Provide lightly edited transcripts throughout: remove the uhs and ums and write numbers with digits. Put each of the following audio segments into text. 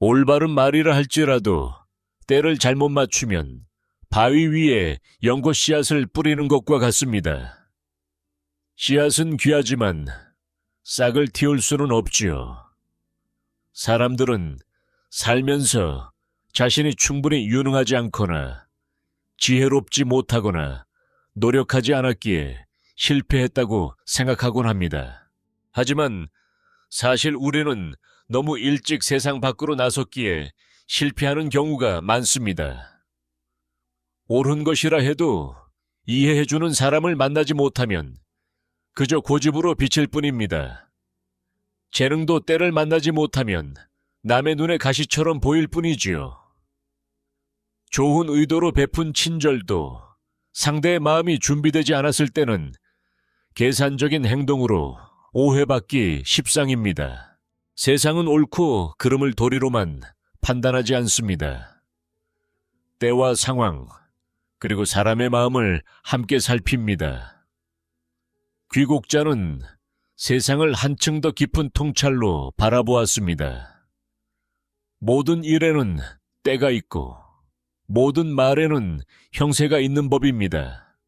올바른 말이라 할지라도 때를 잘못 맞추면 바위 위에 연고 씨앗을 뿌리는 것과 같습니다. 씨앗은 귀하지만 싹을 틔울 수는 없지요. 사람들은 살면서 자신이 충분히 유능하지 않거나 지혜롭지 못하거나 노력하지 않았기에 실패했다고 생각하곤 합니다. 하지만 사실 우리는 너무 일찍 세상 밖으로 나섰기에 실패하는 경우가 많습니다. 옳은 것이라 해도 이해해주는 사람을 만나지 못하면 그저 고집으로 비칠 뿐입니다. 재능도 때를 만나지 못하면 남의 눈에 가시처럼 보일 뿐이지요. 좋은 의도로 베푼 친절도 상대의 마음이 준비되지 않았을 때는 계산적인 행동으로 오해받기 십상입니다. 세상은 옳고 그름을 도리로만 판단하지 않습니다. 때와 상황, 그리고 사람의 마음을 함께 살핍니다. 귀국자는 세상을 한층 더 깊은 통찰로 바라보았습니다. 모든 일에는 때가 있고 모든 말에는 형세가 있는 법입니다.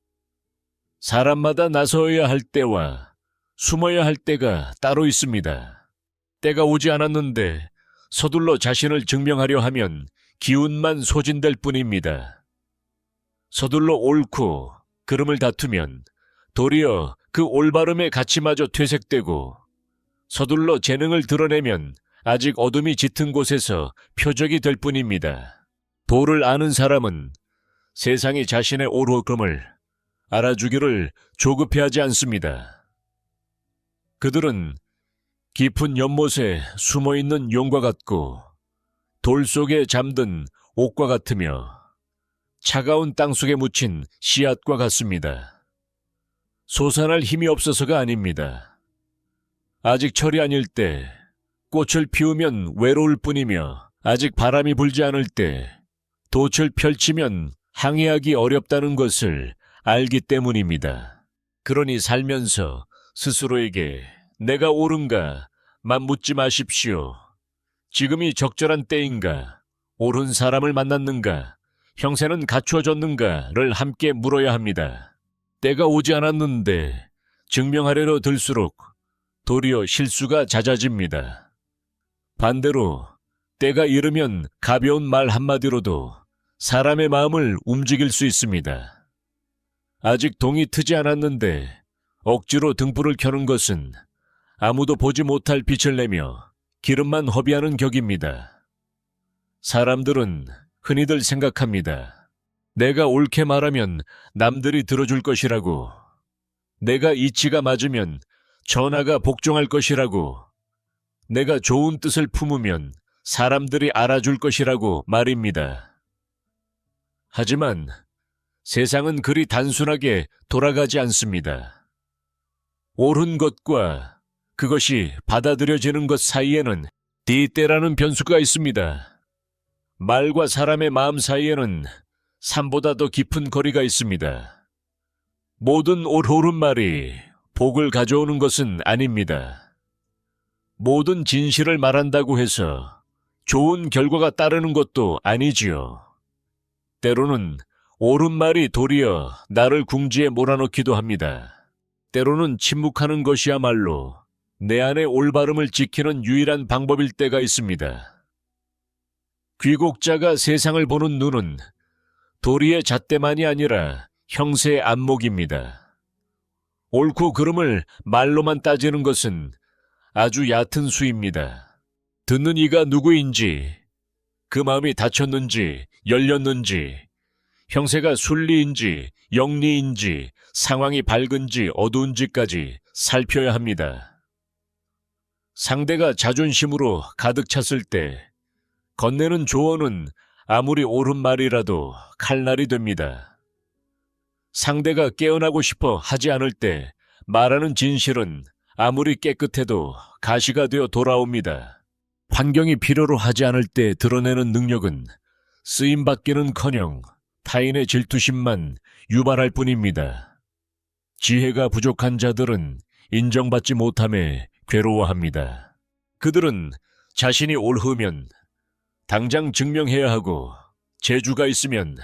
사람마다 나서야 할 때와 숨어야 할 때가 따로 있습니다. 때가 오지 않았는데 서둘러 자신을 증명하려 하면 기운만 소진될 뿐입니다. 서둘러 옳고 그름을 다투면 도리어 그 올바름의 가치마저 퇴색되고, 서둘러 재능을 드러내면 아직 어둠이 짙은 곳에서 표적이 될 뿐입니다. 도를 아는 사람은 세상이 자신의 옳음을 알아주기를 조급해하지 않습니다. 그들은 깊은 연못에 숨어있는 용과 같고 돌 속에 잠든 옥과 같으며 차가운 땅속에 묻힌 씨앗과 같습니다. 솟아날 힘이 없어서가 아닙니다. 아직 철이 아닐 때 꽃을 피우면 외로울 뿐이며 아직 바람이 불지 않을 때 돛을 펼치면 항해하기 어렵다는 것을 알기 때문입니다. 그러니 살면서 스스로에게 내가 옳은가 만 묻지 마십시오. 지금이 적절한 때인가, 옳은 사람을 만났는가, 형세는 갖추어졌는가를 함께 물어야 합니다. 때가 오지 않았는데 증명하려러 들수록 도리어 실수가 잦아집니다. 반대로 때가 이르면 가벼운 말 한마디로도 사람의 마음을 움직일 수 있습니다. 아직 동이 트지 않았는데 억지로 등불을 켜는 것은 아무도 보지 못할 빛을 내며 기름만 허비하는 격입니다. 사람들은 흔히들 생각합니다. 내가 옳게 말하면 남들이 들어줄 것이라고, 내가 이치가 맞으면 전하가 복종할 것이라고, 내가 좋은 뜻을 품으면 사람들이 알아줄 것이라고 말입니다. 하지만 세상은 그리 단순하게 돌아가지 않습니다. 옳은 것과 그것이 받아들여지는 것 사이에는 띠때라는 변수가 있습니다. 말과 사람의 마음 사이에는 산보다 더 깊은 거리가 있습니다. 모든 옳은 말이 복을 가져오는 것은 아닙니다. 모든 진실을 말한다고 해서 좋은 결과가 따르는 것도 아니지요. 때로는 옳은 말이 도리어 나를 궁지에 몰아넣기도 합니다. 때로는 침묵하는 것이야말로 내 안의 올바름을 지키는 유일한 방법일 때가 있습니다. 귀국자가 세상을 보는 눈은 도리의 잣대만이 아니라 형세의 안목입니다. 옳고 그름을 말로만 따지는 것은 아주 얕은 수입니다. 듣는 이가 누구인지, 그 마음이 닫혔는지 열렸는지, 형세가 순리인지 영리인지 상황이 밝은지 어두운지까지 살펴야 합니다. 상대가 자존심으로 가득 찼을 때 건네는 조언은 아무리 옳은 말이라도 칼날이 됩니다. 상대가 깨어나고 싶어 하지 않을 때 말하는 진실은 아무리 깨끗해도 가시가 되어 돌아옵니다. 환경이 필요로 하지 않을 때 드러내는 능력은 쓰임받기는커녕 타인의 질투심만 유발할 뿐입니다. 지혜가 부족한 자들은 인정받지 못함에 괴로워합니다. 그들은 자신이 옳으면 당장 증명해야 하고, 재주가 있으면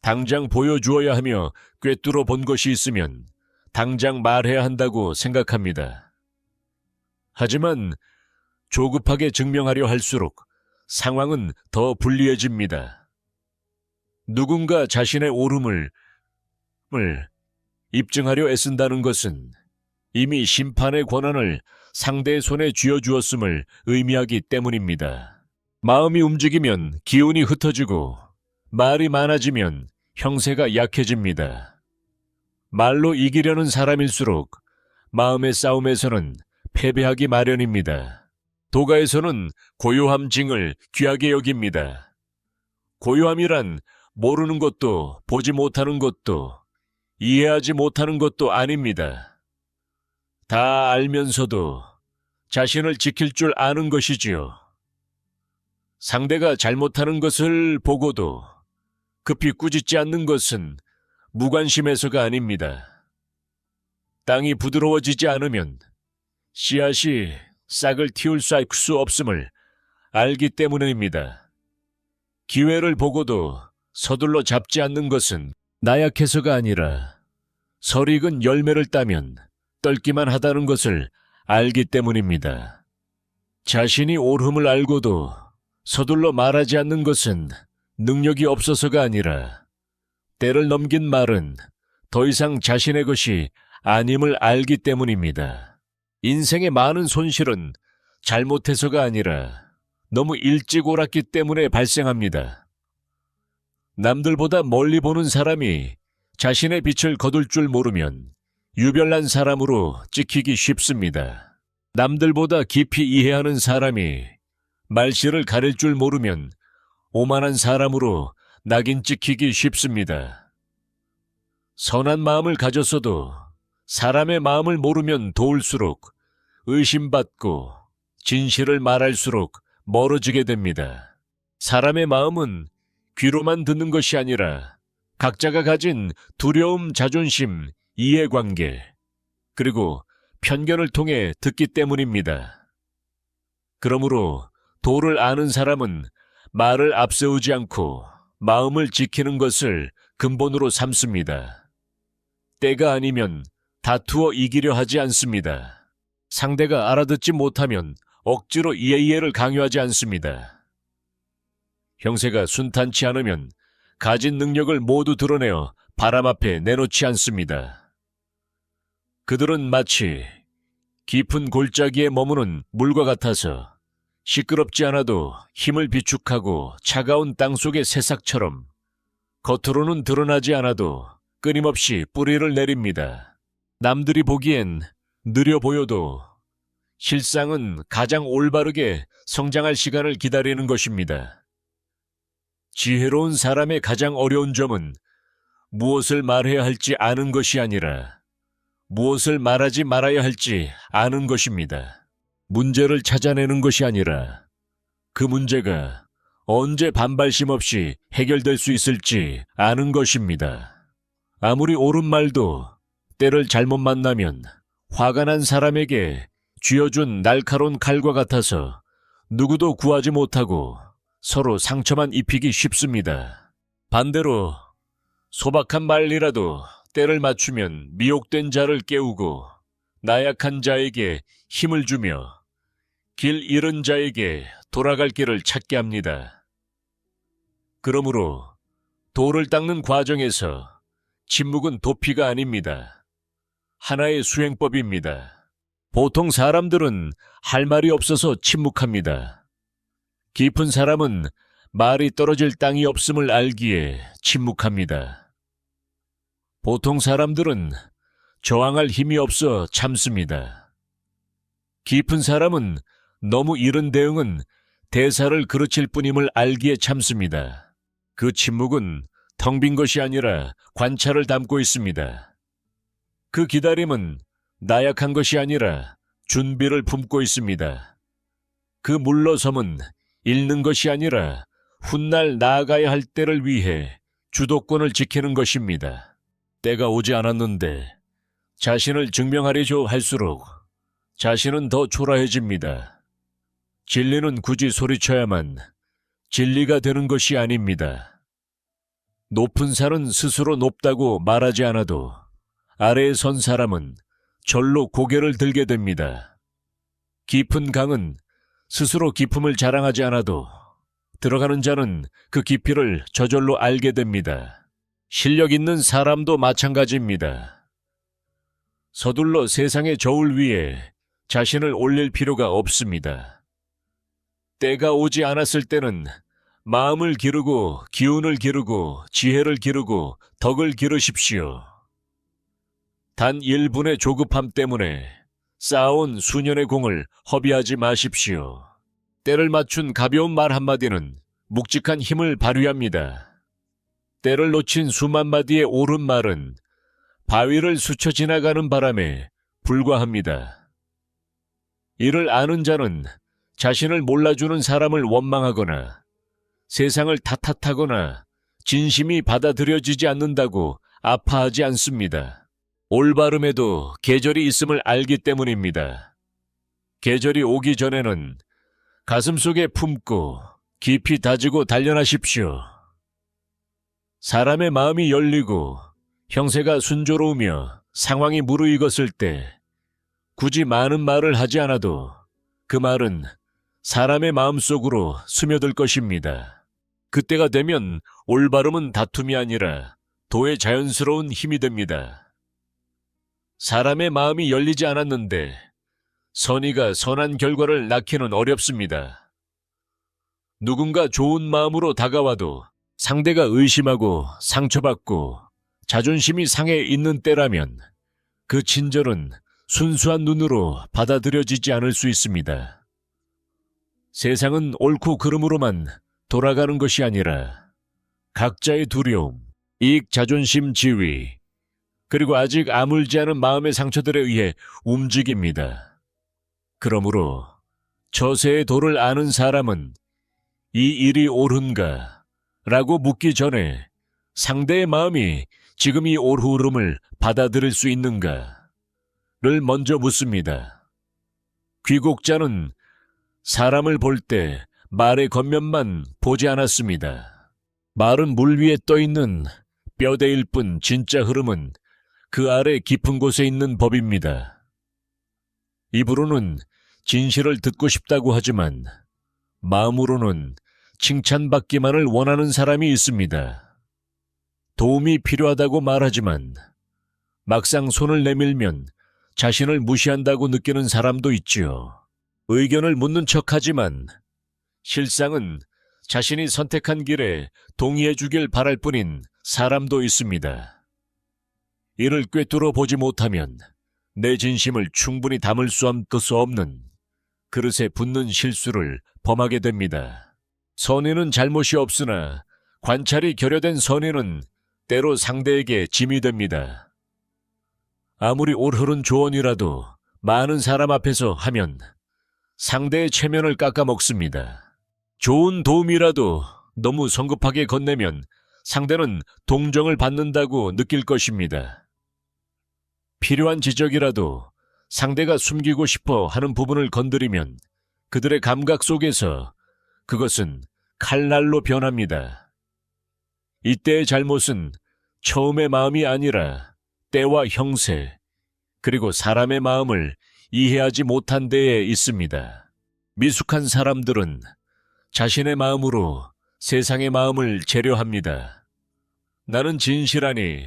당장 보여주어야 하며 꿰뚫어 본 것이 있으면 당장 말해야 한다고 생각합니다. 하지만 조급하게 증명하려 할수록 상황은 더 불리해집니다. 누군가 자신의 옳음을 입증하려 애쓴다는 것은 이미 심판의 권한을 상대의 손에 쥐어주었음을 의미하기 때문입니다. 마음이 움직이면 기운이 흩어지고 말이 많아지면 형세가 약해집니다. 말로 이기려는 사람일수록 마음의 싸움에서는 패배하기 마련입니다. 도가에서는 고요함 징을 귀하게 여깁니다. 고요함이란 모르는 것도 보지 못하는 것도 이해하지 못하는 것도 아닙니다. 다 알면서도 자신을 지킬 줄 아는 것이지요. 상대가 잘못하는 것을 보고도 급히 꾸짖지 않는 것은 무관심해서가 아닙니다. 땅이 부드러워지지 않으면 씨앗이 싹을 틔울 수 없음을 알기 때문입니다. 기회를 보고도 서둘러 잡지 않는 것은 나약해서가 아니라 설익은 열매를 따면 떨기만 하다는 것을 알기 때문입니다. 자신이 옳음을 알고도 서둘러 말하지 않는 것은 능력이 없어서가 아니라 때를 넘긴 말은 더 이상 자신의 것이 아님을 알기 때문입니다. 인생의 많은 손실은 잘못해서가 아니라 너무 일찍 옳았기 때문에 발생합니다. 남들보다 멀리 보는 사람이 자신의 빛을 거둘 줄 모르면 유별난 사람으로 찍히기 쉽습니다. 남들보다 깊이 이해하는 사람이 말씨를 가릴 줄 모르면 오만한 사람으로 낙인 찍히기 쉽습니다. 선한 마음을 가졌어도 사람의 마음을 모르면 도울수록 의심받고 진실을 말할수록 멀어지게 됩니다. 사람의 마음은 귀로만 듣는 것이 아니라 각자가 가진 두려움, 자존심, 이해관계, 그리고 편견을 통해 듣기 때문입니다. 그러므로 도를 아는 사람은 말을 앞세우지 않고 마음을 지키는 것을 근본으로 삼습니다. 때가 아니면 다투어 이기려 하지 않습니다. 상대가 알아듣지 못하면 억지로 이해를 강요하지 않습니다. 형세가 순탄치 않으면 가진 능력을 모두 드러내어 바람 앞에 내놓지 않습니다. 그들은 마치 깊은 골짜기에 머무는 물과 같아서 시끄럽지 않아도 힘을 비축하고 차가운 땅속의 새싹처럼 겉으로는 드러나지 않아도 끊임없이 뿌리를 내립니다. 남들이 보기엔 느려 보여도 실상은 가장 올바르게 성장할 시간을 기다리는 것입니다. 지혜로운 사람의 가장 어려운 점은 무엇을 말해야 할지 아는 것이 아니라 무엇을 말하지 말아야 할지 아는 것입니다. 문제를 찾아내는 것이 아니라 그 문제가 언제 반발심 없이 해결될 수 있을지 아는 것입니다. 아무리 옳은 말도 때를 잘못 만나면 화가 난 사람에게 쥐어준 날카로운 칼과 같아서 누구도 구하지 못하고 서로 상처만 입히기 쉽습니다. 반대로 소박한 말이라도 때를 맞추면 미혹된 자를 깨우고 나약한 자에게 힘을 주며 길 잃은 자에게 돌아갈 길을 찾게 합니다. 그러므로 돌을 닦는 과정에서 침묵은 도피가 아닙니다. 하나의 수행법입니다. 보통 사람들은 할 말이 없어서 침묵합니다. 깊은 사람은 말이 떨어질 땅이 없음을 알기에 침묵합니다. 보통 사람들은 저항할 힘이 없어 참습니다. 깊은 사람은 너무 이른 대응은 대사를 그르칠 뿐임을 알기에 참습니다. 그 침묵은 텅 빈 것이 아니라 관찰을 담고 있습니다. 그 기다림은 나약한 것이 아니라 준비를 품고 있습니다. 그 물러섬은 잃는 것이 아니라 훗날 나아가야 할 때를 위해 주도권을 지키는 것입니다. 때가 오지 않았는데 자신을 증명하려고 할수록 자신은 더 초라해집니다. 진리는 굳이 소리쳐야만 진리가 되는 것이 아닙니다. 높은 산은 스스로 높다고 말하지 않아도 아래에 선 사람은 절로 고개를 들게 됩니다. 깊은 강은 스스로 깊음을 자랑하지 않아도 들어가는 자는 그 깊이를 저절로 알게 됩니다. 실력 있는 사람도 마찬가지입니다. 서둘러 세상의 저울 위에 자신을 올릴 필요가 없습니다. 때가 오지 않았을 때는 마음을 기르고 기운을 기르고 지혜를 기르고 덕을 기르십시오. 단 1분의 조급함 때문에 쌓아온 수년의 공을 허비하지 마십시오. 때를 맞춘 가벼운 말 한마디는 묵직한 힘을 발휘합니다. 때를 놓친 수만 마디의 옳은 말은 바위를 스쳐 지나가는 바람에 불과합니다. 이를 아는 자는 자신을 몰라주는 사람을 원망하거나 세상을 탓하거나 진심이 받아들여지지 않는다고 아파하지 않습니다. 올바름에도 계절이 있음을 알기 때문입니다. 계절이 오기 전에는 가슴속에 품고 깊이 다지고 단련하십시오. 사람의 마음이 열리고 형세가 순조로우며 상황이 무르익었을 때 굳이 많은 말을 하지 않아도 그 말은 사람의 마음속으로 스며들 것입니다. 그때가 되면 올바름은 다툼이 아니라 도의 자연스러운 힘이 됩니다. 사람의 마음이 열리지 않았는데 선의가 선한 결과를 낳기는 어렵습니다. 누군가 좋은 마음으로 다가와도 상대가 의심하고 상처받고 자존심이 상해 있는 때라면 그 친절은 순수한 눈으로 받아들여지지 않을 수 있습니다. 세상은 옳고 그름으로만 돌아가는 것이 아니라 각자의 두려움, 이익, 자존심, 지위, 그리고 아직 아물지 않은 마음의 상처들에 의해 움직입니다. 그러므로 처세의 도를 아는 사람은 이 일이 옳은가? 라고 묻기 전에 상대의 마음이 지금 이 옳으름을 받아들일 수 있는가? 를 먼저 묻습니다. 귀국자는 사람을 볼 때 말의 겉면만 보지 않았습니다. 말은 물 위에 떠있는 뼈대일 뿐 진짜 흐름은 그 아래 깊은 곳에 있는 법입니다. 입으로는 진실을 듣고 싶다고 하지만 마음으로는 칭찬받기만을 원하는 사람이 있습니다. 도움이 필요하다고 말하지만 막상 손을 내밀면 자신을 무시한다고 느끼는 사람도 있지요. 의견을 묻는 척하지만 실상은 자신이 선택한 길에 동의해 주길 바랄 뿐인 사람도 있습니다. 이를 꿰뚫어 보지 못하면 내 진심을 충분히 담을 수 없는 그릇에 붓는 실수를 범하게 됩니다. 선의는 잘못이 없으나 관찰이 결여된 선의는 때로 상대에게 짐이 됩니다. 아무리 올흐른 조언이라도 많은 사람 앞에서 하면 상대의 체면을 깎아먹습니다. 좋은 도움이라도 너무 성급하게 건네면 상대는 동정을 받는다고 느낄 것입니다. 필요한 지적이라도 상대가 숨기고 싶어 하는 부분을 건드리면 그들의 감각 속에서 그것은 칼날로 변합니다. 이때의 잘못은 처음의 마음이 아니라 때와 형세, 그리고 사람의 마음을 이해하지 못한 데에 있습니다. 미숙한 사람들은 자신의 마음으로 세상의 마음을 재려합니다. 나는 진실하니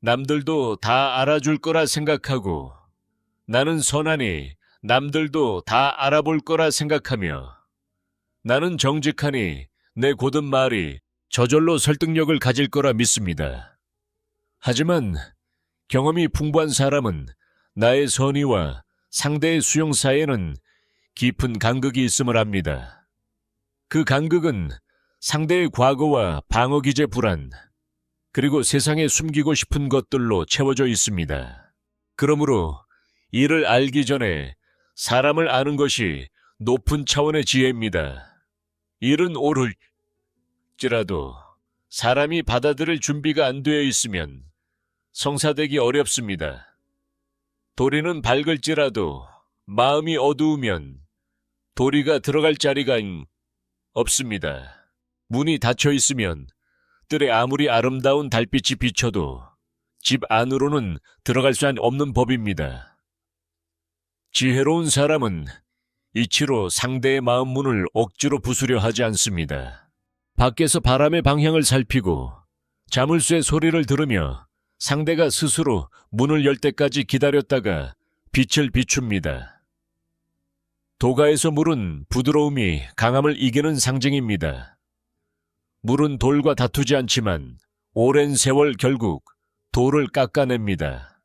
남들도 다 알아줄 거라 생각하고 나는 선하니 남들도 다 알아볼 거라 생각하며 나는 정직하니 내 곧은 말이 저절로 설득력을 가질 거라 믿습니다. 하지만 경험이 풍부한 사람은 나의 선의와 상대의 수용 사이에는 깊은 간극이 있음을 압니다. 그 간극은 상대의 과거와 방어기제 불안, 그리고 세상에 숨기고 싶은 것들로 채워져 있습니다. 그러므로 이를 알기 전에 사람을 아는 것이 높은 차원의 지혜입니다. 일은 옳을지라도 사람이 받아들일 준비가 안 되어 있으면 성사되기 어렵습니다. 도리는 밝을지라도 마음이 어두우면 도리가 들어갈 자리가 없습니다. 문이 닫혀 있으면 뜰에 아무리 아름다운 달빛이 비쳐도 집 안으로는 들어갈 수 없는 법입니다. 지혜로운 사람은 이치로 상대의 마음 문을 억지로 부수려 하지 않습니다. 밖에서 바람의 방향을 살피고 자물쇠 소리를 들으며 상대가 스스로 문을 열 때까지 기다렸다가 빛을 비춥니다. 도가에서 물은 부드러움이 강함을 이기는 상징입니다. 물은 돌과 다투지 않지만 오랜 세월 결국 돌을 깎아냅니다.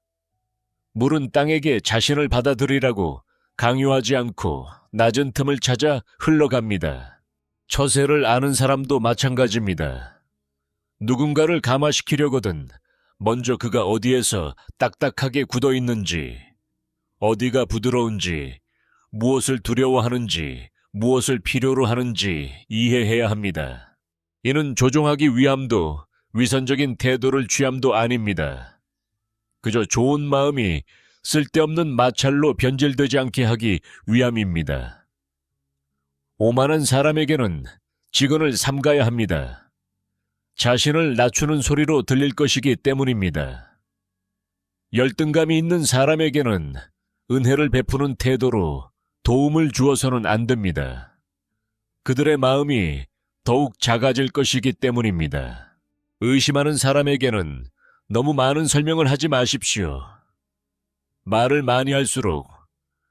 물은 땅에게 자신을 받아들이라고 강요하지 않고 낮은 틈을 찾아 흘러갑니다. 처세를 아는 사람도 마찬가지입니다. 누군가를 감화시키려거든 먼저 그가 어디에서 딱딱하게 굳어 있는지, 어디가 부드러운지, 무엇을 두려워하는지, 무엇을 필요로 하는지 이해해야 합니다. 이는 조종하기 위함도 위선적인 태도를 취함도 아닙니다. 그저 좋은 마음이 쓸데없는 마찰로 변질되지 않게 하기 위함입니다. 오만한 사람에게는 직언을 삼가야 합니다. 자신을 낮추는 소리로 들릴 것이기 때문입니다. 열등감이 있는 사람에게는 은혜를 베푸는 태도로 도움을 주어서는 안 됩니다. 그들의 마음이 더욱 작아질 것이기 때문입니다. 의심하는 사람에게는 너무 많은 설명을 하지 마십시오. 말을 많이 할수록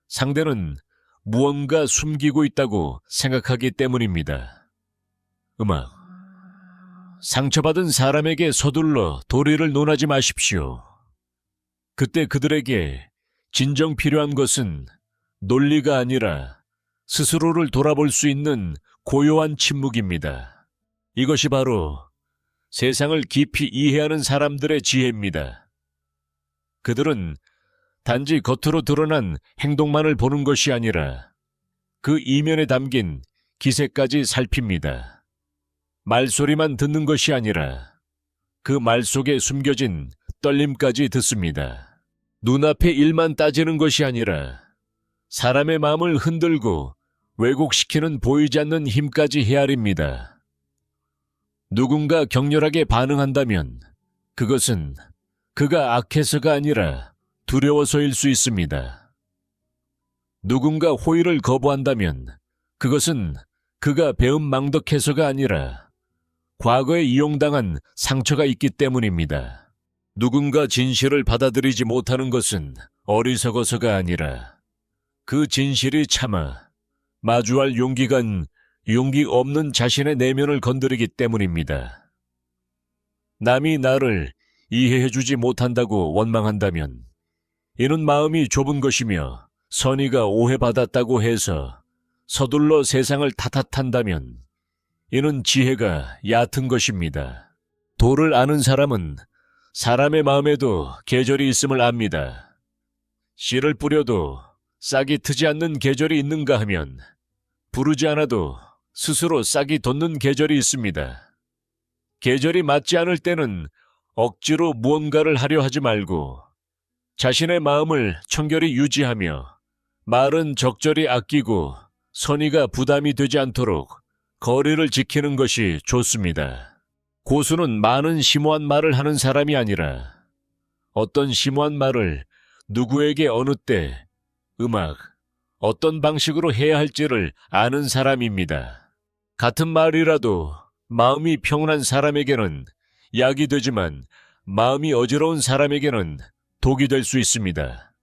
상대는 무언가 숨기고 있다고 생각하기 때문입니다. 음악. 상처받은 사람에게 서둘러 도리를 논하지 마십시오. 그때 그들에게 진정 필요한 것은 논리가 아니라 스스로를 돌아볼 수 있는 고요한 침묵입니다. 이것이 바로 세상을 깊이 이해하는 사람들의 지혜입니다. 그들은 단지 겉으로 드러난 행동만을 보는 것이 아니라 그 이면에 담긴 기세까지 살핍니다. 말소리만 듣는 것이 아니라 그 말 속에 숨겨진 떨림까지 듣습니다. 눈앞의 일만 따지는 것이 아니라 사람의 마음을 흔들고 왜곡시키는 보이지 않는 힘까지 헤아립니다. 누군가 격렬하게 반응한다면 그것은 그가 악해서가 아니라 두려워서일 수 있습니다. 누군가 호의를 거부한다면 그것은 그가 배은망덕해서가 아니라 과거에 이용당한 상처가 있기 때문입니다. 누군가 진실을 받아들이지 못하는 것은 어리석어서가 아니라 그 진실이 참아 마주할 용기가 용기 없는 자신의 내면을 건드리기 때문입니다. 남이 나를 이해해주지 못한다고 원망한다면 이는 마음이 좁은 것이며 선의가 오해받았다고 해서 서둘러 세상을 탓한다면 이는 지혜가 얕은 것입니다. 도를 아는 사람은 사람의 마음에도 계절이 있음을 압니다. 씨를 뿌려도 싹이 트지 않는 계절이 있는가 하면 부르지 않아도 스스로 싹이 돋는 계절이 있습니다. 계절이 맞지 않을 때는 억지로 무언가를 하려 하지 말고 자신의 마음을 청결히 유지하며 말은 적절히 아끼고 선의가 부담이 되지 않도록 거리를 지키는 것이 좋습니다. 고수는 많은 심오한 말을 하는 사람이 아니라 어떤 심오한 말을 누구에게 어느 때, 어떤 방식으로 해야 할지를 아는 사람입니다. 같은 말이라도 마음이 평온한 사람에게는 약이 되지만 마음이 어지러운 사람에게는 독이 될 수 있습니다.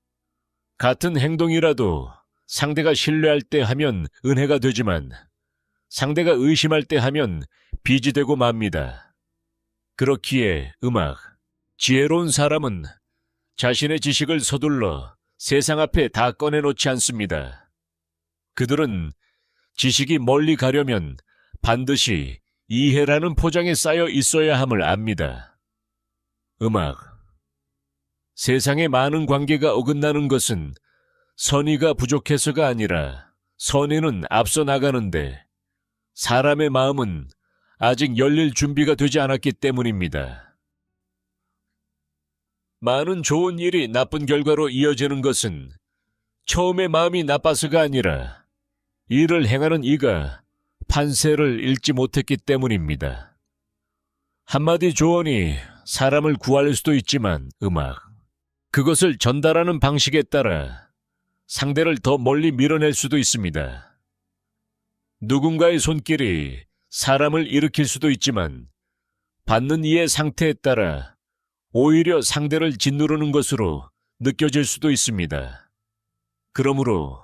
같은 행동이라도 상대가 신뢰할 때 하면 은혜가 되지만 상대가 의심할 때 하면 빚이 되고 맙니다. 그렇기에 지혜로운 사람은 자신의 지식을 서둘러 세상 앞에 다 꺼내놓지 않습니다. 그들은 지식이 멀리 가려면 반드시 이해라는 포장에 쌓여 있어야 함을 압니다. 세상의 많은 관계가 어긋나는 것은 선의가 부족해서가 아니라 선의는 앞서 나가는데 사람의 마음은 아직 열릴 준비가 되지 않았기 때문입니다. 많은 좋은 일이 나쁜 결과로 이어지는 것은 처음에 마음이 나빠서가 아니라 일을 행하는 이가 판세를 읽지 못했기 때문입니다. 한마디 조언이 사람을 구할 수도 있지만 그것을 전달하는 방식에 따라 상대를 더 멀리 밀어낼 수도 있습니다. 누군가의 손길이 사람을 일으킬 수도 있지만 받는 이의 상태에 따라 오히려 상대를 짓누르는 것으로 느껴질 수도 있습니다. 그러므로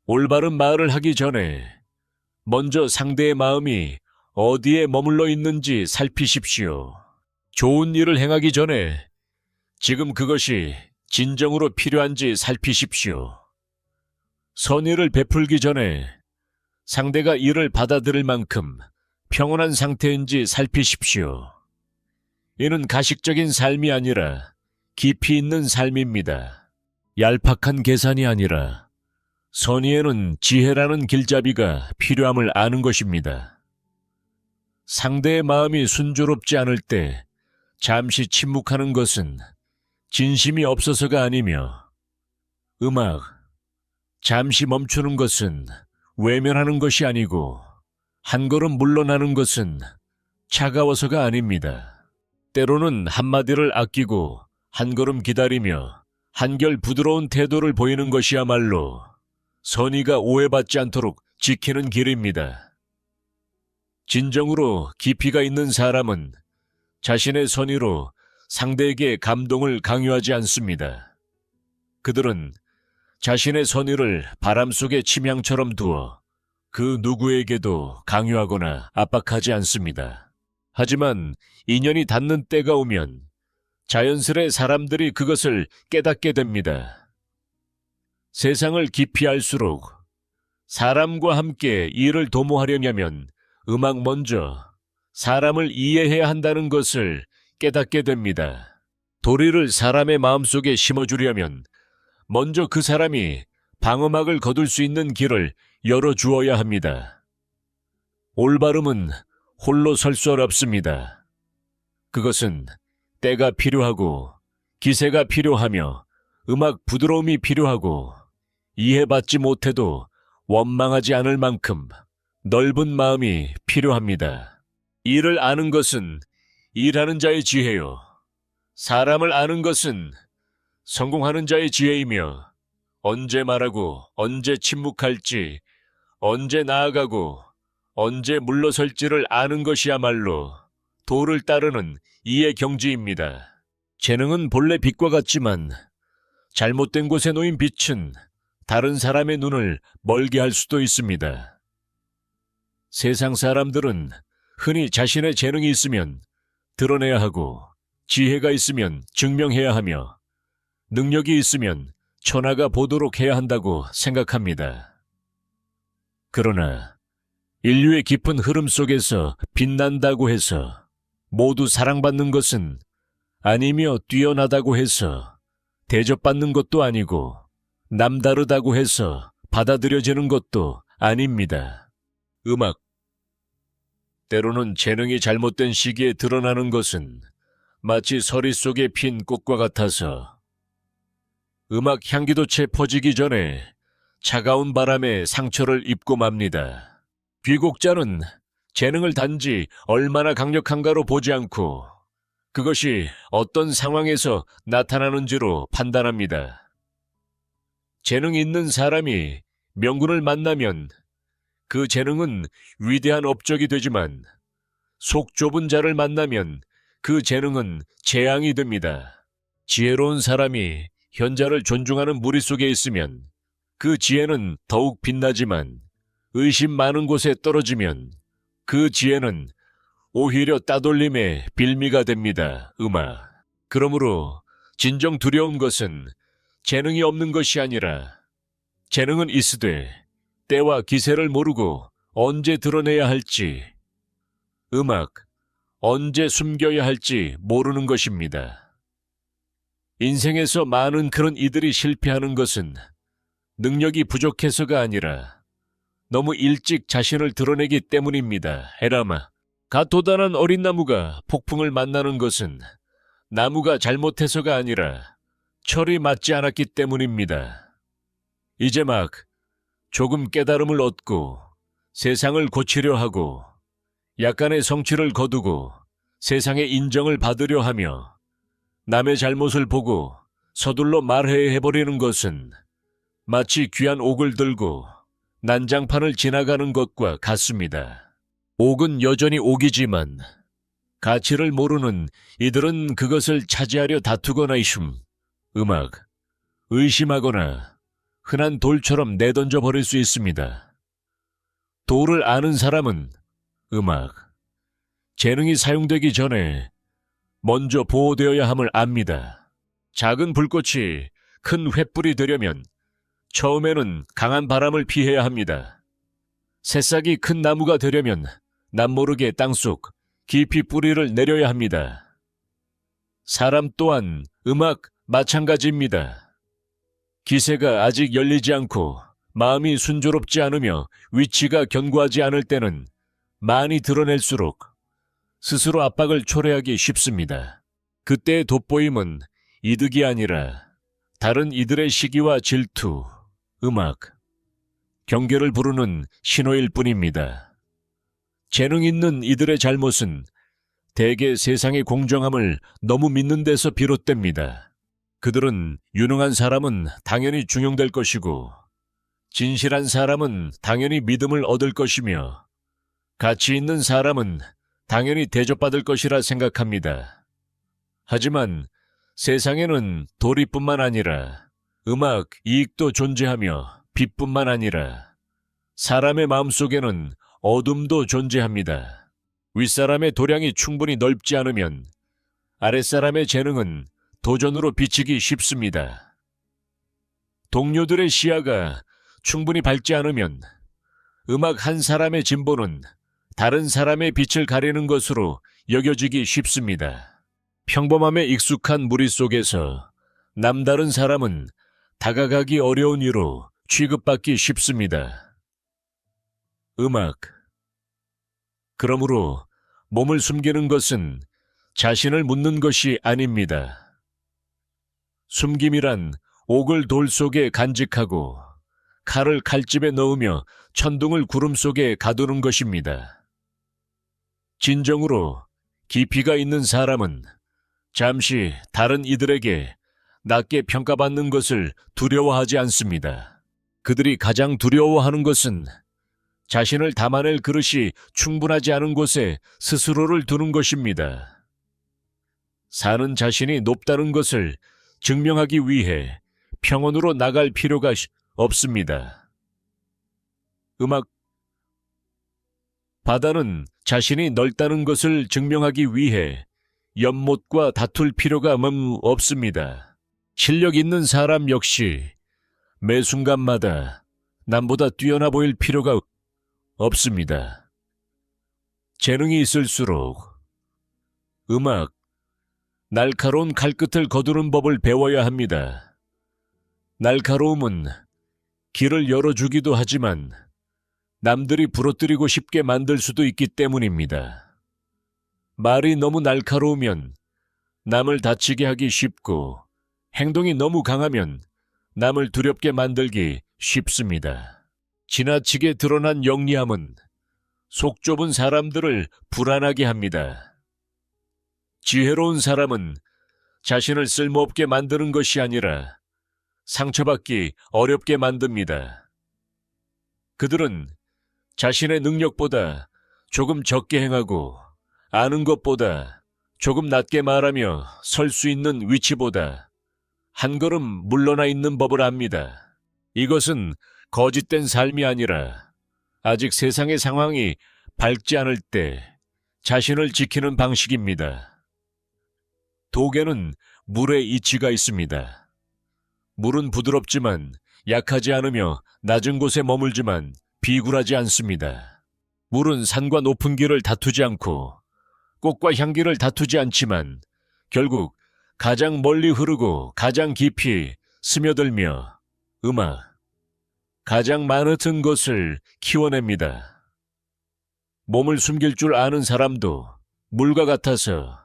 올바른 말을 하기 전에 먼저 상대의 마음이 어디에 머물러 있는지 살피십시오. 좋은 일을 행하기 전에 지금 그것이 진정으로 필요한지 살피십시오. 선의를 베풀기 전에 상대가 이를 받아들일 만큼 평온한 상태인지 살피십시오. 이는 가식적인 삶이 아니라 깊이 있는 삶입니다. 얄팍한 계산이 아니라 선의에는 지혜라는 길잡이가 필요함을 아는 것입니다. 상대의 마음이 순조롭지 않을 때 잠시 침묵하는 것은 진심이 없어서가 아니며 잠시 멈추는 것은 외면하는 것이 아니고 한 걸음 물러나는 것은 차가워서가 아닙니다. 때로는 한마디를 아끼고 한 걸음 기다리며 한결 부드러운 태도를 보이는 것이야말로 선의가 오해받지 않도록 지키는 길입니다. 진정으로 깊이가 있는 사람은 자신의 선의로 상대에게 감동을 강요하지 않습니다. 그들은 자신의 선의를 바람 속의 침향처럼 두어 그 누구에게도 강요하거나 압박하지 않습니다. 하지만 인연이 닿는 때가 오면 자연스레 사람들이 그것을 깨닫게 됩니다. 세상을 깊이 알수록 사람과 함께 일을 도모하려면 먼저 사람을 이해해야 한다는 것을 깨닫게 됩니다. 도리를 사람의 마음속에 심어주려면 먼저 그 사람이 방어막을 거둘 수 있는 길을 열어주어야 합니다. 올바름은 홀로 설 수 없습니다. 그것은 때가 필요하고 기세가 필요하며 부드러움이 필요하고 이해받지 못해도 원망하지 않을 만큼 넓은 마음이 필요합니다. 일을 아는 것은 일하는 자의 지혜요. 사람을 아는 것은 성공하는 자의 지혜이며 언제 말하고 언제 침묵할지, 언제 나아가고 언제 물러설지를 아는 것이야말로 도를 따르는 이의 경지입니다. 재능은 본래 빛과 같지만 잘못된 곳에 놓인 빛은 다른 사람의 눈을 멀게 할 수도 있습니다. 세상 사람들은 흔히 자신의 재능이 있으면 드러내야 하고 지혜가 있으면 증명해야 하며 능력이 있으면 천하가 보도록 해야 한다고 생각합니다. 그러나 인류의 깊은 흐름 속에서 빛난다고 해서 모두 사랑받는 것은 아니며 뛰어나다고 해서 대접받는 것도 아니고 남다르다고 해서 받아들여지는 것도 아닙니다. 때로는 재능이 잘못된 시기에 드러나는 것은 마치 서리 속에 핀 꽃과 같아서 향기도 채 퍼지기 전에 차가운 바람에 상처를 입고 맙니다. 귀곡자는 재능을 단지 얼마나 강력한가로 보지 않고 그것이 어떤 상황에서 나타나는지로 판단합니다. 재능 있는 사람이 명군을 만나면 그 재능은 위대한 업적이 되지만 속 좁은 자를 만나면 그 재능은 재앙이 됩니다. 지혜로운 사람이 현자를 존중하는 무리 속에 있으면 그 지혜는 더욱 빛나지만 의심 많은 곳에 떨어지면 그 지혜는 오히려 따돌림의 빌미가 됩니다. 그러므로 진정 두려운 것은 재능이 없는 것이 아니라 재능은 있으되 때와 기세를 모르고 언제 드러내야 할지, 언제 숨겨야 할지 모르는 것입니다. 인생에서 많은 그런 이들이 실패하는 것은 능력이 부족해서가 아니라 너무 일찍 자신을 드러내기 때문입니다. 가토단한 어린 나무가 폭풍을 만나는 것은 나무가 잘못해서가 아니라 철이 맞지 않았기 때문입니다. 이제 조금 깨달음을 얻고 세상을 고치려 하고 약간의 성취를 거두고 세상의 인정을 받으려 하며 남의 잘못을 보고 서둘러 말해버리는 것은 마치 귀한 옥을 들고 난장판을 지나가는 것과 같습니다. 옥은 여전히 옥이지만 가치를 모르는 이들은 그것을 차지하려 다투거나 의심하거나 흔한 돌처럼 내던져 버릴 수 있습니다. 돌을 아는 사람은 재능이 사용되기 전에 먼저 보호되어야 함을 압니다. 작은 불꽃이 큰 횃불이 되려면 처음에는 강한 바람을 피해야 합니다. 새싹이 큰 나무가 되려면 남모르게 땅속 깊이 뿌리를 내려야 합니다. 사람 또한 마찬가지입니다. 기세가 아직 열리지 않고 마음이 순조롭지 않으며 위치가 견고하지 않을 때는 많이 드러낼수록 스스로 압박을 초래하기 쉽습니다. 그때의 돋보임은 이득이 아니라 다른 이들의 시기와 질투, 경계를 부르는 신호일 뿐입니다. 재능 있는 이들의 잘못은 대개 세상의 공정함을 너무 믿는 데서 비롯됩니다. 그들은 유능한 사람은 당연히 중용될 것이고 진실한 사람은 당연히 믿음을 얻을 것이며 가치 있는 사람은 당연히 대접받을 것이라 생각합니다. 하지만 세상에는 도리뿐만 아니라 이익도 존재하며 빛뿐만 아니라 사람의 마음속에는 어둠도 존재합니다. 윗사람의 도량이 충분히 넓지 않으면 아랫사람의 재능은 도전으로 비치기 쉽습니다. 동료들의 시야가 충분히 밝지 않으면 한 사람의 진보는 다른 사람의 빛을 가리는 것으로 여겨지기 쉽습니다. 평범함에 익숙한 무리 속에서 남다른 사람은 다가가기 어려운 이로 취급받기 쉽습니다. 그러므로 몸을 숨기는 것은 자신을 묻는 것이 아닙니다. 숨김이란 옥을 돌 속에 간직하고 칼을 칼집에 넣으며 천둥을 구름 속에 가두는 것입니다. 진정으로 깊이가 있는 사람은 잠시 다른 이들에게 낮게 평가받는 것을 두려워하지 않습니다. 그들이 가장 두려워하는 것은 자신을 담아낼 그릇이 충분하지 않은 곳에 스스로를 두는 것입니다. 사는 자신이 높다는 것을 증명하기 위해 평원으로 나갈 필요가 없습니다. 바다는 자신이 넓다는 것을 증명하기 위해 연못과 다툴 필요가 없습니다. 실력 있는 사람 역시 매 순간마다 남보다 뛰어나 보일 필요가 없습니다. 재능이 있을수록 날카로운 칼끝을 거두는 법을 배워야 합니다. 날카로움은 길을 열어주기도 하지만 남들이 부러뜨리고 쉽게 만들 수도 있기 때문입니다. 말이 너무 날카로우면 남을 다치게 하기 쉽고 행동이 너무 강하면 남을 두렵게 만들기 쉽습니다. 지나치게 드러난 영리함은 속 좁은 사람들을 불안하게 합니다. 지혜로운 사람은 자신을 쓸모없게 만드는 것이 아니라 상처받기 어렵게 만듭니다. 그들은 자신의 능력보다 조금 적게 행하고 아는 것보다 조금 낮게 말하며 설 수 있는 위치보다 한 걸음 물러나 있는 법을 압니다. 이것은 거짓된 삶이 아니라 아직 세상의 상황이 밝지 않을 때 자신을 지키는 방식입니다. 독에는 물의 이치가 있습니다. 물은 부드럽지만 약하지 않으며 낮은 곳에 머물지만 비굴하지 않습니다. 물은 산과 높은 길을 다투지 않고 꽃과 향기를 다투지 않지만 결국 가장 멀리 흐르고 가장 깊이 스며들며 가장 많은 것을 키워냅니다. 몸을 숨길 줄 아는 사람도 물과 같아서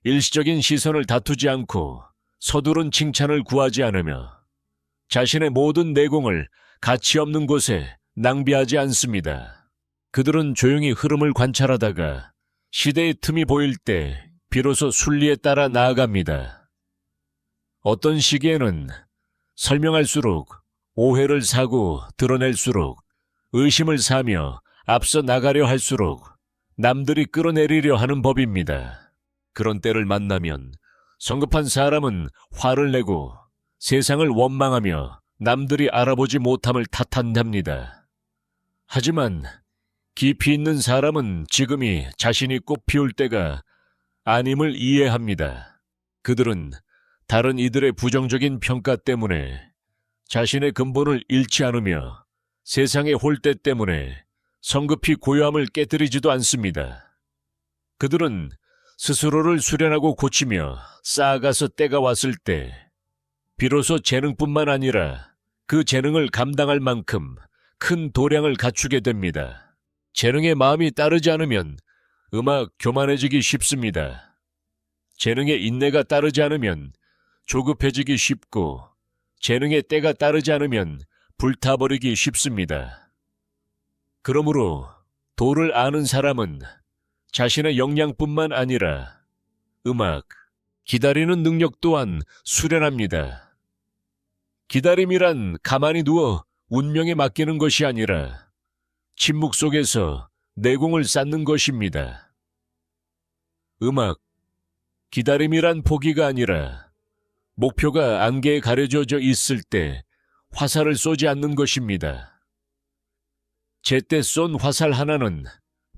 일시적인 시선을 다투지 않고 서두른 칭찬을 구하지 않으며 자신의 모든 내공을 가치 없는 곳에 낭비하지 않습니다. 그들은 조용히 흐름을 관찰하다가 시대의 틈이 보일 때 비로소 순리에 따라 나아갑니다. 어떤 시기에는 설명할수록 오해를 사고 드러낼수록 의심을 사며 앞서 나가려 할수록 남들이 끌어내리려 하는 법입니다. 그런 때를 만나면 성급한 사람은 화를 내고 세상을 원망하며 남들이 알아보지 못함을 탓한답니다. 하지만 깊이 있는 사람은 지금이 자신이 꽃 피울 때가 아님을 이해합니다. 그들은 다른 이들의 부정적인 평가 때문에 자신의 근본을 잃지 않으며 세상의 홀대 때문에 성급히 고요함을 깨뜨리지도 않습니다. 그들은 스스로를 수련하고 고치며 쌓아가서 때가 왔을 때 비로소 재능뿐만 아니라 그 재능을 감당할 만큼 큰 도량을 갖추게 됩니다. 재능의 마음이 따르지 않으면 음악 교만해지기 쉽습니다. 재능의 인내가 따르지 않으면 조급해지기 쉽고 재능의 때가 따르지 않으면 불타버리기 쉽습니다. 그러므로 도를 아는 사람은 자신의 역량뿐만 아니라 음악, 기다리는 능력 또한 수련합니다. 기다림이란 가만히 누워 운명에 맡기는 것이 아니라 침묵 속에서 내공을 쌓는 것입니다. 음악, 기다림이란 포기가 아니라 목표가 안개에 가려져 있을 때 화살을 쏘지 않는 것입니다. 제때 쏜 화살 하나는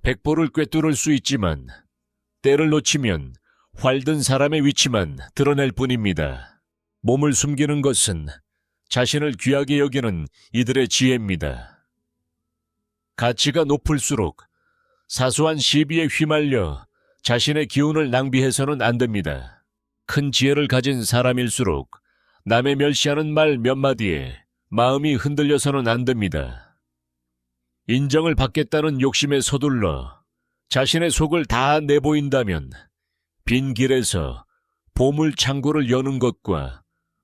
백보를 꿰뚫을 수 있지만 때를 놓치면 활든 사람의 위치만 드러낼 뿐입니다. 몸을 숨기는 것은 자신을 귀하게 여기는 이들의 지혜입니다. 가치가 높을수록 사소한 시비에 휘말려 자신의 기운을 낭비해서는 안 됩니다. 큰 지혜를 가진 사람일수록 남의 멸시하는 말 몇 마디에 마음이 흔들려서는 안 됩니다. 인정을 받겠다는 욕심에 서둘러 자신의 속을 다 내보인다면 빈 길에서 보물 창고를 여는 것과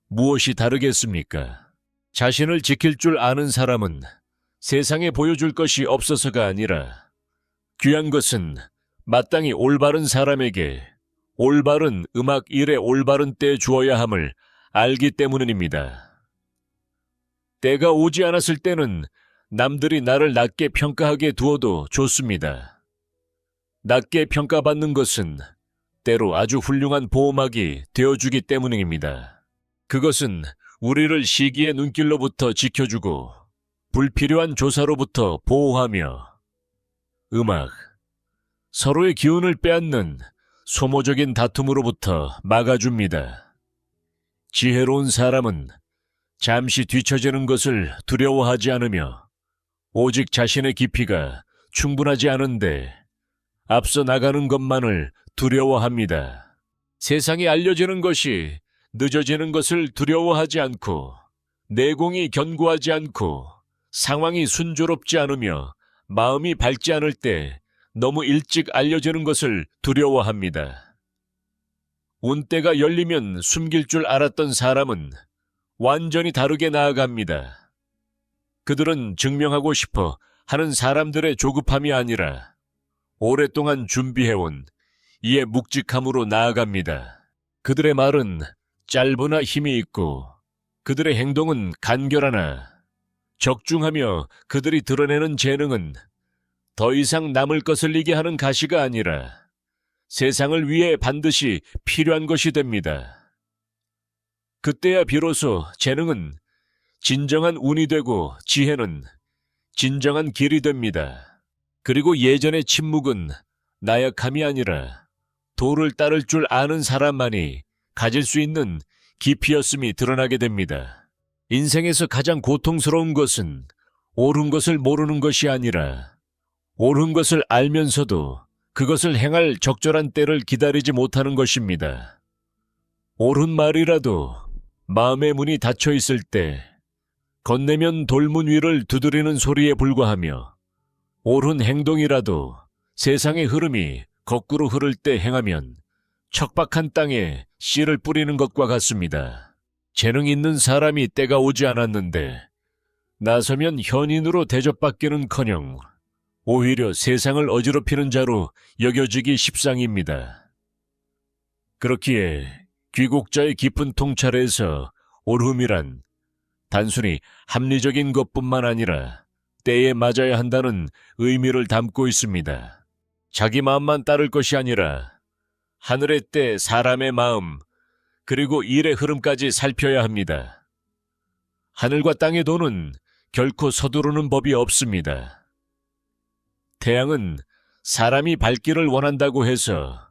무엇이 다르겠습니까? 자신을 지킬 줄 아는 사람은 세상에 보여줄 것이 없어서가 아니라 귀한 것은 마땅히 올바른 사람에게 올바른 음악 일의 올바른 때 주어야 함을 알기 때문입니다. 때가 오지 않았을 때는 남들이 나를 낮게 평가하게 두어도 좋습니다. 낮게 평가받는 것은 때로 아주 훌륭한 보호막이 되어주기 때문입니다. 그것은 우리를 시기의 눈길로부터 지켜주고 불필요한 조사로부터 보호하며 음악, 서로의 기운을 빼앗는 소모적인 다툼으로부터 막아줍니다. 지혜로운 사람은 잠시 뒤처지는 것을 두려워하지 않으며 오직 자신의 깊이가 충분하지 않은데 앞서 나가는 것만을 두려워합니다. 세상에 알려지는 것이 늦어지는 것을 두려워하지 않고 내공이 견고하지 않고 상황이 순조롭지 않으며 마음이 밝지 않을 때 너무 일찍 알려지는 것을 두려워합니다. 운때가 열리면 숨길 줄 알았던 사람은 완전히 다르게 나아갑니다. 그들은 증명하고 싶어 하는 사람들의 조급함이 아니라 오랫동안 준비해온 이에 묵직함으로 나아갑니다. 그들의 말은 짧으나 힘이 있고 그들의 행동은 간결하나 적중하며 그들이 드러내는 재능은 더 이상 남을 거슬리게 하는 가시가 아니라 세상을 위해 반드시 필요한 것이 됩니다. 그때야 비로소 재능은 진정한 운이 되고 지혜는 진정한 길이 됩니다. 그리고 예전의 침묵은 나약함이 아니라 도를 따를 줄 아는 사람만이 가질 수 있는 깊이였음이 드러나게 됩니다. 인생에서 가장 고통스러운 것은 옳은 것을 모르는 것이 아니라 옳은 것을 알면서도 그것을 행할 적절한 때를 기다리지 못하는 것입니다. 옳은 말이라도 마음의 문이 닫혀 있을 때 건네면 돌문 위를 두드리는 소리에 불과하며 옳은 행동이라도 세상의 흐름이 거꾸로 흐를 때 행하면 척박한 땅에 씨를 뿌리는 것과 같습니다. 재능 있는 사람이 때가 오지 않았는데 나서면 현인으로 대접받기는커녕 오히려 세상을 어지럽히는 자로 여겨지기 십상입니다. 그렇기에 귀국자의 깊은 통찰에서 옳음이란 단순히 합리적인 것뿐만 아니라 때에 맞아야 한다는 의미를 담고 있습니다. 자기 마음만 따를 것이 아니라 하늘의 때, 사람의 마음, 그리고 일의 흐름까지 살펴야 합니다. 하늘과 땅의 도는 결코 서두르는 법이 없습니다. 태양은 사람이 밝기를 원한다고 해서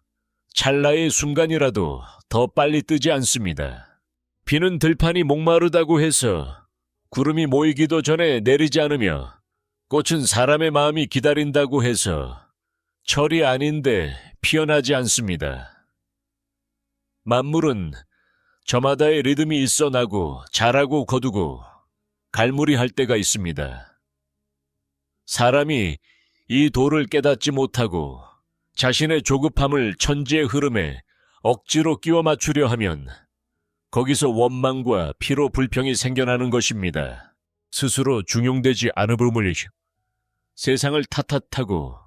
찰나의 순간이라도 더 빨리 뜨지 않습니다. 비는 들판이 목마르다고 해서 구름이 모이기도 전에 내리지 않으며 꽃은 사람의 마음이 기다린다고 해서 철이 아닌데 피어나지 않습니다. 만물은 저마다의 리듬이 있어 나고 자라고 거두고 갈무리할 때가 있습니다. 사람이 이 도를 깨닫지 못하고 자신의 조급함을 천지의 흐름에 억지로 끼워 맞추려 하면 거기서 원망과 피로 불평이 생겨나는 것입니다. 스스로 중용되지 않음을 세상을 탓하고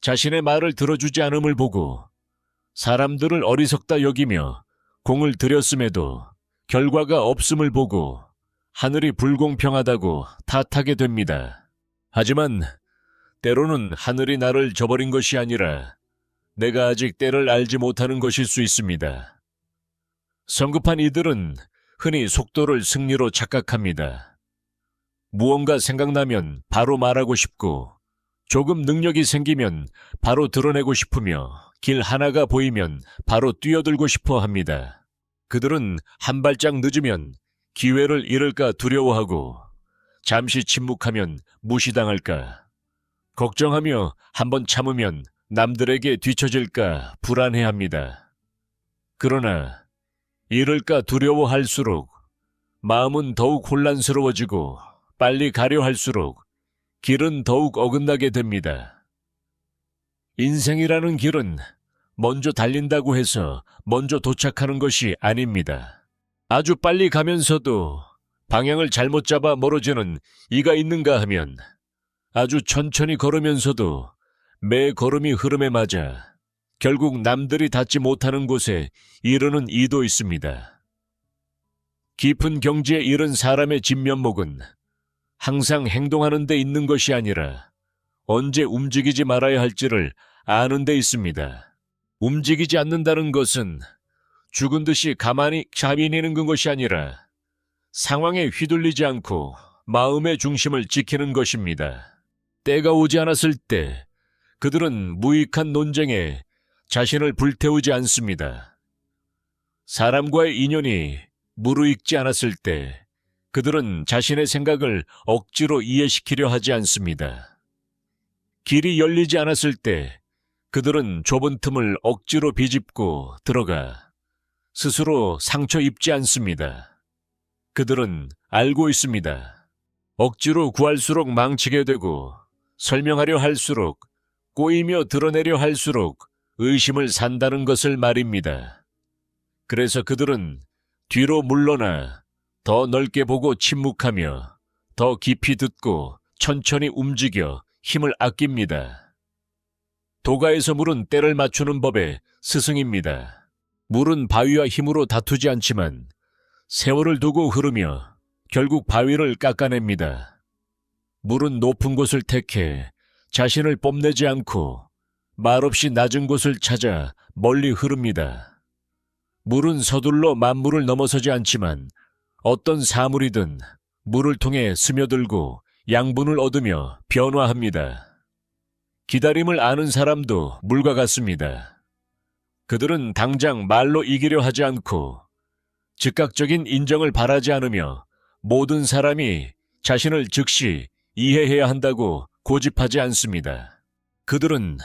자신의 말을 들어주지 않음을 보고 사람들을 어리석다 여기며 공을 들였음에도 결과가 없음을 보고 하늘이 불공평하다고 탓하게 됩니다. 하지만 때로는 하늘이 나를 저버린 것이 아니라 내가 아직 때를 알지 못하는 것일 수 있습니다. 성급한 이들은 흔히 속도를 승리로 착각합니다. 무언가 생각나면 바로 말하고 싶고 조금 능력이 생기면 바로 드러내고 싶으며 길 하나가 보이면 바로 뛰어들고 싶어 합니다. 그들은 한 발짝 늦으면 기회를 잃을까 두려워하고 잠시 침묵하면 무시당할까 걱정하며 한번 참으면 남들에게 뒤처질까 불안해합니다. 그러나 잃을까 두려워할수록 마음은 더욱 혼란스러워지고 빨리 가려 할수록 길은 더욱 어긋나게 됩니다. 인생이라는 길은 먼저 달린다고 해서 먼저 도착하는 것이 아닙니다. 아주 빨리 가면서도 방향을 잘못 잡아 멀어지는 이가 있는가 하면 아주 천천히 걸으면서도 매 걸음이 흐름에 맞아 결국 남들이 닿지 못하는 곳에 이르는 이도 있습니다. 깊은 경지에 이른 사람의 진면목은 항상 행동하는 데 있는 것이 아니라 언제 움직이지 말아야 할지를 아는 데 있습니다. 움직이지 않는다는 것은 죽은 듯이 가만히 자민이는 것이 아니라 상황에 휘둘리지 않고 마음의 중심을 지키는 것입니다. 때가 오지 않았을 때 그들은 무익한 논쟁에 자신을 불태우지 않습니다. 사람과의 인연이 무르익지 않았을 때 그들은 자신의 생각을 억지로 이해시키려 하지 않습니다. 길이 열리지 않았을 때 그들은 좁은 틈을 억지로 비집고 들어가 스스로 상처 입지 않습니다. 그들은 알고 있습니다. 억지로 구할수록 망치게 되고 설명하려 할수록 꼬이며 드러내려 할수록 의심을 산다는 것을 말입니다. 그래서 그들은 뒤로 물러나 더 넓게 보고 침묵하며 더 깊이 듣고 천천히 움직여 힘을 아낍니다. 도가에서 물은 때를 맞추는 법의 스승입니다. 물은 바위와 힘으로 다투지 않지만 세월을 두고 흐르며 결국 바위를 깎아냅니다. 물은 높은 곳을 택해 자신을 뽐내지 않고 말없이 낮은 곳을 찾아 멀리 흐릅니다. 물은 서둘러 만물을 넘어서지 않지만 어떤 사물이든 물을 통해 스며들고 양분을 얻으며 변화합니다. 기다림을 아는 사람도 물과 같습니다. 그들은 당장 말로 이기려 하지 않고 즉각적인 인정을 바라지 않으며 모든 사람이 자신을 즉시 이해해야 한다고 고집하지 않습니다. 그들은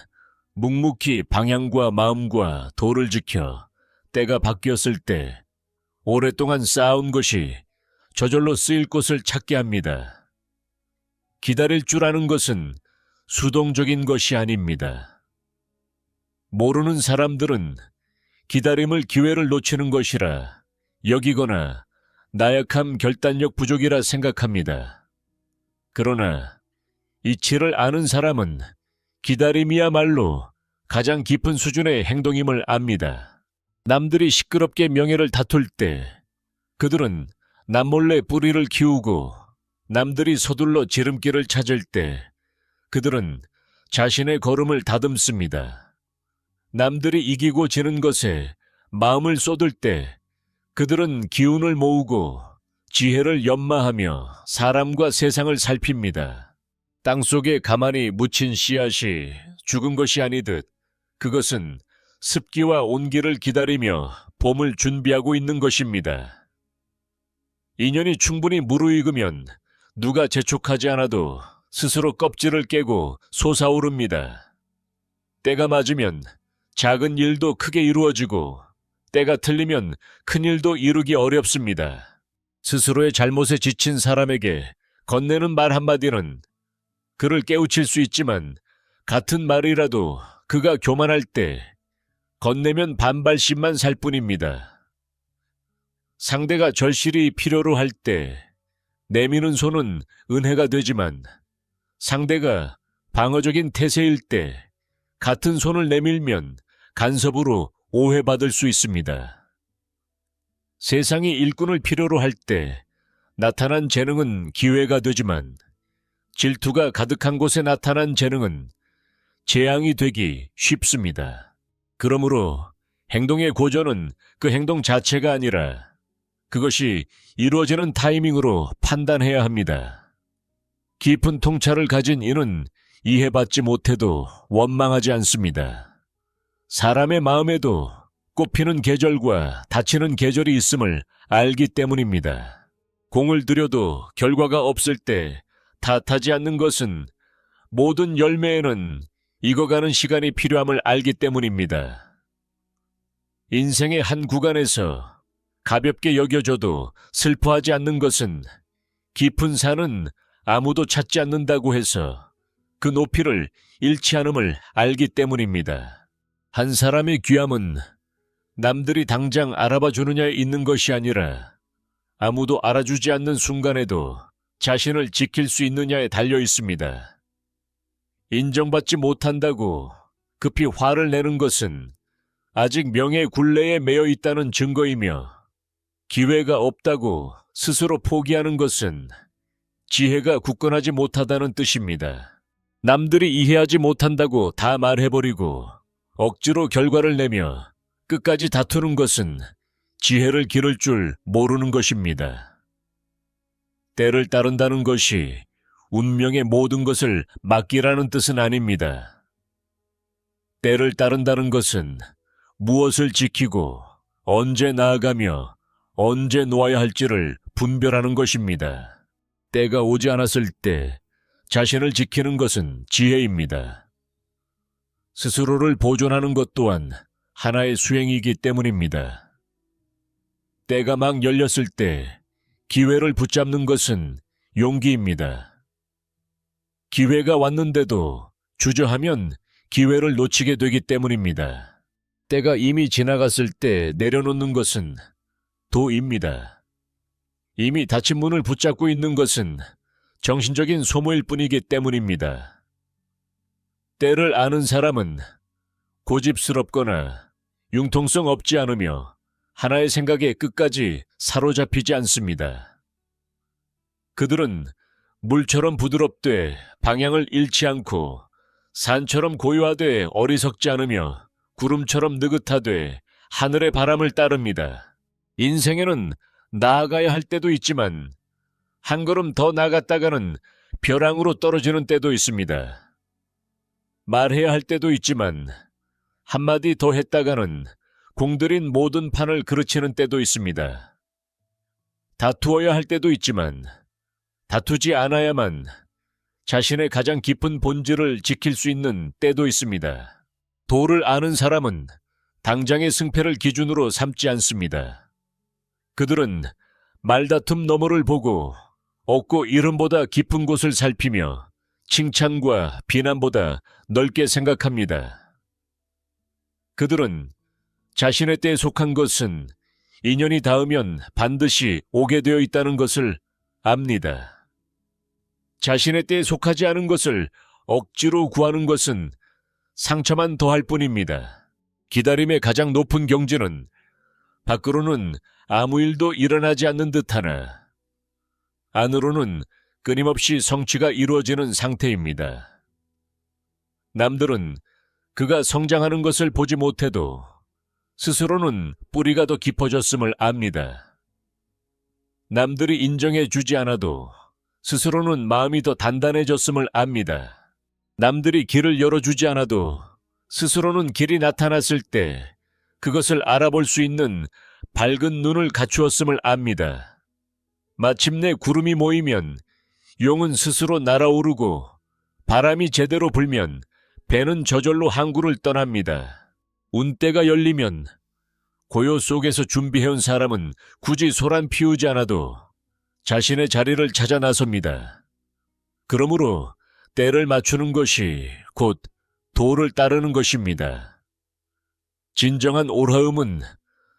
묵묵히 방향과 마음과 도를 지켜 때가 바뀌었을 때 오랫동안 쌓아온 것이 저절로 쓰일 곳을 찾게 합니다. 기다릴 줄 아는 것은 수동적인 것이 아닙니다. 모르는 사람들은 기다림을 기회를 놓치는 것이라 여기거나 나약함 결단력 부족이라 생각합니다. 그러나 이치를 아는 사람은 기다림이야말로 가장 깊은 수준의 행동임을 압니다. 남들이 시끄럽게 명예를 다툴 때 그들은 남몰래 뿌리를 키우고, 남들이 서둘러 지름길을 찾을 때 그들은 자신의 걸음을 다듬습니다. 남들이 이기고 지는 것에 마음을 쏟을 때 그들은 기운을 모으고 지혜를 연마하며 사람과 세상을 살핍니다. 땅속에 가만히 묻힌 씨앗이 죽은 것이 아니듯 그것은 습기와 온기를 기다리며 봄을 준비하고 있는 것입니다. 인연이 충분히 무르익으면 누가 재촉하지 않아도 스스로 껍질을 깨고 솟아오릅니다. 때가 맞으면 작은 일도 크게 이루어지고, 때가 틀리면 큰 일도 이루기 어렵습니다. 스스로의 잘못에 지친 사람에게 건네는 말 한마디는 그를 깨우칠 수 있지만, 같은 말이라도 그가 교만할 때 건네면 반발심만 살 뿐입니다. 상대가 절실히 필요로 할 때 내미는 손은 은혜가 되지만, 상대가 방어적인 태세일 때 같은 손을 내밀면 간섭으로 오해받을 수 있습니다. 세상이 일꾼을 필요로 할 때 나타난 재능은 기회가 되지만, 질투가 가득한 곳에 나타난 재능은 재앙이 되기 쉽습니다. 그러므로 행동의 고전은 그 행동 자체가 아니라 그것이 이루어지는 타이밍으로 판단해야 합니다. 깊은 통찰을 가진 이는 이해받지 못해도 원망하지 않습니다. 사람의 마음에도 꽃피는 계절과 닫히는 계절이 있음을 알기 때문입니다. 공을 들여도 결과가 없을 때 탓하지 않는 것은 모든 열매에는 익어가는 시간이 필요함을 알기 때문입니다. 인생의 한 구간에서 가볍게 여겨져도 슬퍼하지 않는 것은 깊은 산은 아무도 찾지 않는다고 해서 그 높이를 잃지 않음을 알기 때문입니다. 한 사람의 귀함은 남들이 당장 알아봐 주느냐에 있는 것이 아니라 아무도 알아주지 않는 순간에도 자신을 지킬 수 있느냐에 달려 있습니다. 인정받지 못한다고 급히 화를 내는 것은 아직 명예 굴레에 매여 있다는 증거이며, 기회가 없다고 스스로 포기하는 것은 지혜가 굳건하지 못하다는 뜻입니다. 남들이 이해하지 못한다고 다 말해버리고 억지로 결과를 내며 끝까지 다투는 것은 지혜를 기를 줄 모르는 것입니다. 때를 따른다는 것이 운명의 모든 것을 맡기라는 뜻은 아닙니다. 때를 따른다는 것은 무엇을 지키고 언제 나아가며 언제 놓아야 할지를 분별하는 것입니다. 때가 오지 않았을 때 자신을 지키는 것은 지혜입니다. 스스로를 보존하는 것 또한 하나의 수행이기 때문입니다. 때가 막 열렸을 때 기회를 붙잡는 것은 용기입니다. 기회가 왔는데도 주저하면 기회를 놓치게 되기 때문입니다. 때가 이미 지나갔을 때 내려놓는 것은 도입니다. 이미 닫힌 문을 붙잡고 있는 것은 정신적인 소모일 뿐이기 때문입니다. 때를 아는 사람은 고집스럽거나 융통성 없지 않으며 하나의 생각에 끝까지 사로잡히지 않습니다. 그들은 물처럼 부드럽되 방향을 잃지 않고, 산처럼 고요하되 어리석지 않으며 구름처럼 느긋하되 하늘의 바람을 따릅니다. 인생에는 나아가야 할 때도 있지만 한 걸음 더 나갔다가는 벼랑으로 떨어지는 때도 있습니다. 말해야 할 때도 있지만 한마디 더 했다가는 공들인 모든 판을 그르치는 때도 있습니다. 다투어야 할 때도 있지만 다투지 않아야만 자신의 가장 깊은 본질을 지킬 수 있는 때도 있습니다. 도를 아는 사람은 당장의 승패를 기준으로 삼지 않습니다. 그들은 말다툼 너머를 보고 없고 이름보다 깊은 곳을 살피며 칭찬과 비난보다 넓게 생각합니다. 그들은 자신의 때에 속한 것은 인연이 닿으면 반드시 오게 되어 있다는 것을 압니다. 자신의 때에 속하지 않은 것을 억지로 구하는 것은 상처만 더할 뿐입니다. 기다림의 가장 높은 경지는 밖으로는 아무 일도 일어나지 않는 듯하나 안으로는 끊임없이 성취가 이루어지는 상태입니다. 남들은 그가 성장하는 것을 보지 못해도 스스로는 뿌리가 더 깊어졌음을 압니다. 남들이 인정해 주지 않아도 스스로는 마음이 더 단단해졌음을 압니다. 남들이 길을 열어주지 않아도 스스로는 길이 나타났을 때 그것을 알아볼 수 있는 밝은 눈을 갖추었음을 압니다. 마침내 구름이 모이면 용은 스스로 날아오르고 바람이 제대로 불면 배는 저절로 항구를 떠납니다. 운대가 열리면 고요 속에서 준비해온 사람은 굳이 소란 피우지 않아도 자신의 자리를 찾아 나섭니다. 그러므로 때를 맞추는 것이 곧 도를 따르는 것입니다. 진정한 옳아음은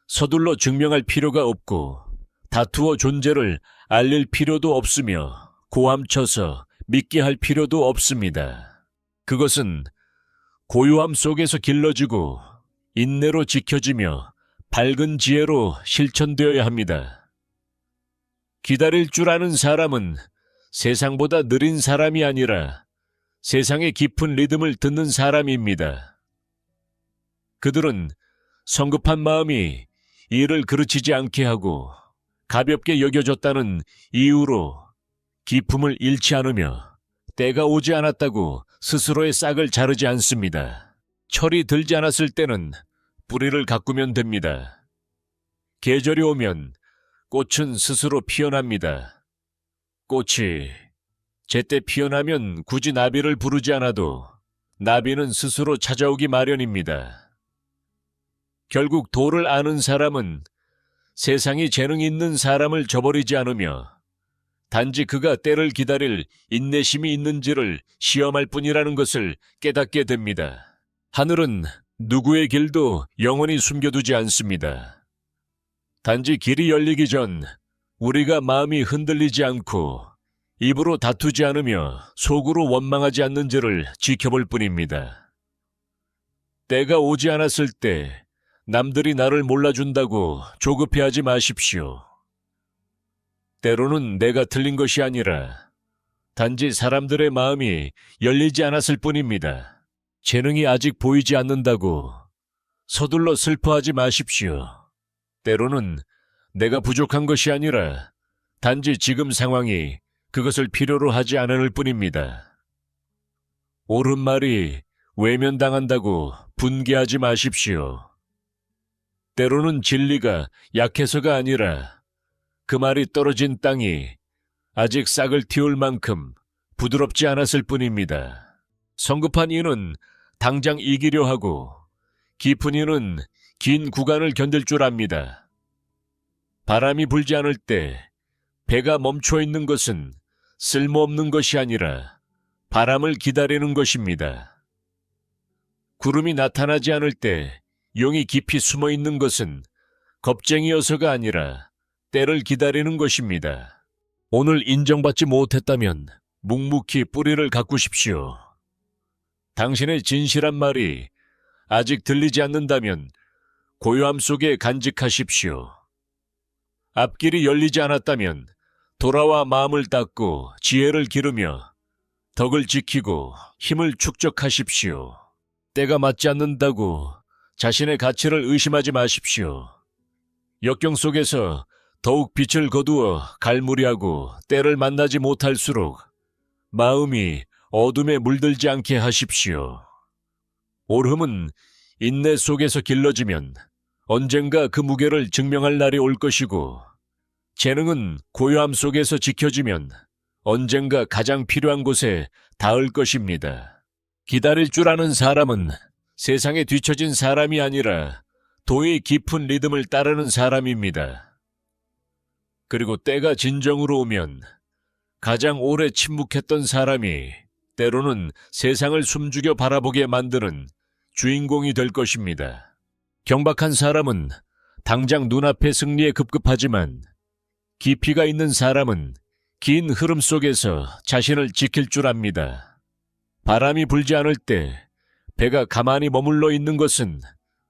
서둘러 증명할 필요가 없고 다투어 존재를 알릴 필요도 없으며 고함쳐서 믿게 할 필요도 없습니다. 그것은 고요함 속에서 길러지고 인내로 지켜지며 밝은 지혜로 실천되어야 합니다. 기다릴 줄 아는 사람은 세상보다 느린 사람이 아니라 세상의 깊은 리듬을 듣는 사람입니다. 그들은 성급한 마음이 일을 그르치지 않게 하고 가볍게 여겨졌다는 이유로 기품을 잃지 않으며 때가 오지 않았다고 스스로의 싹을 자르지 않습니다. 철이 들지 않았을 때는 뿌리를 가꾸면 됩니다. 계절이 오면 꽃은 스스로 피어납니다. 꽃이 제때 피어나면 굳이 나비를 부르지 않아도 나비는 스스로 찾아오기 마련입니다. 결국 도를 아는 사람은 세상이 재능 있는 사람을 저버리지 않으며 단지 그가 때를 기다릴 인내심이 있는지를 시험할 뿐이라는 것을 깨닫게 됩니다. 하늘은 누구의 길도 영원히 숨겨두지 않습니다. 단지 길이 열리기 전 우리가 마음이 흔들리지 않고 입으로 다투지 않으며 속으로 원망하지 않는지를 지켜볼 뿐입니다. 때가 오지 않았을 때 남들이 나를 몰라준다고 조급해하지 마십시오. 때로는 내가 틀린 것이 아니라 단지 사람들의 마음이 열리지 않았을 뿐입니다. 재능이 아직 보이지 않는다고 서둘러 슬퍼하지 마십시오. 때로는 내가 부족한 것이 아니라 단지 지금 상황이 그것을 필요로 하지 않을 뿐입니다. 옳은 말이 외면당한다고 분개하지 마십시오. 때로는 진리가 약해서가 아니라 그 말이 떨어진 땅이 아직 싹을 틔울 만큼 부드럽지 않았을 뿐입니다. 성급한 이는 당장 이기려 하고 깊은 이는 긴 구간을 견딜 줄 압니다. 바람이 불지 않을 때 배가 멈춰 있는 것은 쓸모없는 것이 아니라 바람을 기다리는 것입니다. 구름이 나타나지 않을 때 용이 깊이 숨어 있는 것은 겁쟁이여서가 아니라 때를 기다리는 것입니다. 오늘 인정받지 못했다면 묵묵히 뿌리를 가꾸십시오. 당신의 진실한 말이 아직 들리지 않는다면 고요함 속에 간직하십시오. 앞길이 열리지 않았다면 돌아와 마음을 닦고 지혜를 기르며 덕을 지키고 힘을 축적하십시오. 때가 맞지 않는다고 자신의 가치를 의심하지 마십시오. 역경 속에서 더욱 빛을 거두어 갈무리하고 때를 만나지 못할수록 마음이 어둠에 물들지 않게 하십시오. 옳음은 인내 속에서 길러지면 언젠가 그 무게를 증명할 날이 올 것이고, 재능은 고요함 속에서 지켜지면 언젠가 가장 필요한 곳에 닿을 것입니다. 기다릴 줄 아는 사람은 세상에 뒤처진 사람이 아니라 도의 깊은 리듬을 따르는 사람입니다. 그리고 때가 진정으로 오면 가장 오래 침묵했던 사람이 때로는 세상을 숨죽여 바라보게 만드는 주인공이 될 것입니다. 경박한 사람은 당장 눈앞의 승리에 급급하지만 깊이가 있는 사람은 긴 흐름 속에서 자신을 지킬 줄 압니다. 바람이 불지 않을 때 배가 가만히 머물러 있는 것은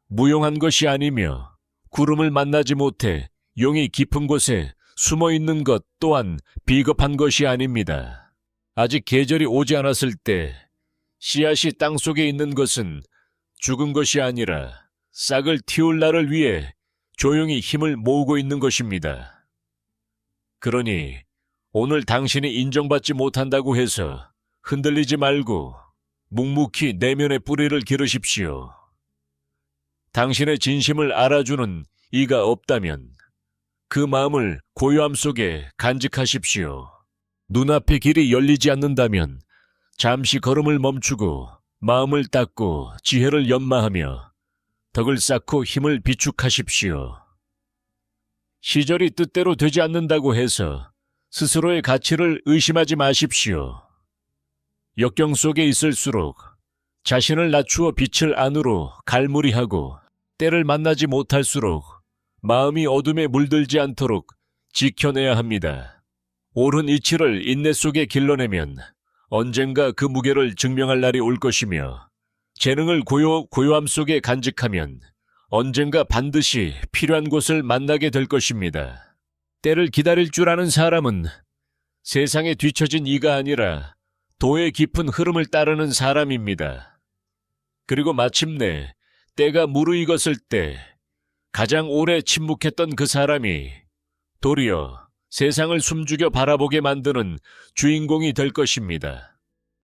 무용한 것이 아니며 구름을 만나지 못해 용이 깊은 곳에 숨어 있는 것 또한 비겁한 것이 아닙니다. 아직 계절이 오지 않았을 때 씨앗이 땅속에 있는 것은 죽은 것이 아니라 싹을 틔울 날을 위해 조용히 힘을 모으고 있는 것입니다. 그러니 오늘 당신이 인정받지 못한다고 해서 흔들리지 말고 묵묵히 내면의 뿌리를 기르십시오. 당신의 진심을 알아주는 이가 없다면 그 마음을 고요함 속에 간직하십시오. 눈앞의 길이 열리지 않는다면 잠시 걸음을 멈추고 마음을 닦고 지혜를 연마하며 덕을 쌓고 힘을 비축하십시오. 시절이 뜻대로 되지 않는다고 해서 스스로의 가치를 의심하지 마십시오. 역경 속에 있을수록 자신을 낮추어 빛을 안으로 갈무리하고 때를 만나지 못할수록 마음이 어둠에 물들지 않도록 지켜내야 합니다. 옳은 이치를 인내 속에 길러내면 언젠가 그 무게를 증명할 날이 올 것이며 재능을 고요함 속에 간직하면 언젠가 반드시 필요한 곳을 만나게 될 것입니다. 때를 기다릴 줄 아는 사람은 세상에 뒤처진 이가 아니라 도의 깊은 흐름을 따르는 사람입니다. 그리고 마침내 때가 무르익었을 때 가장 오래 침묵했던 그 사람이 도리어 세상을 숨죽여 바라보게 만드는 주인공이 될 것입니다.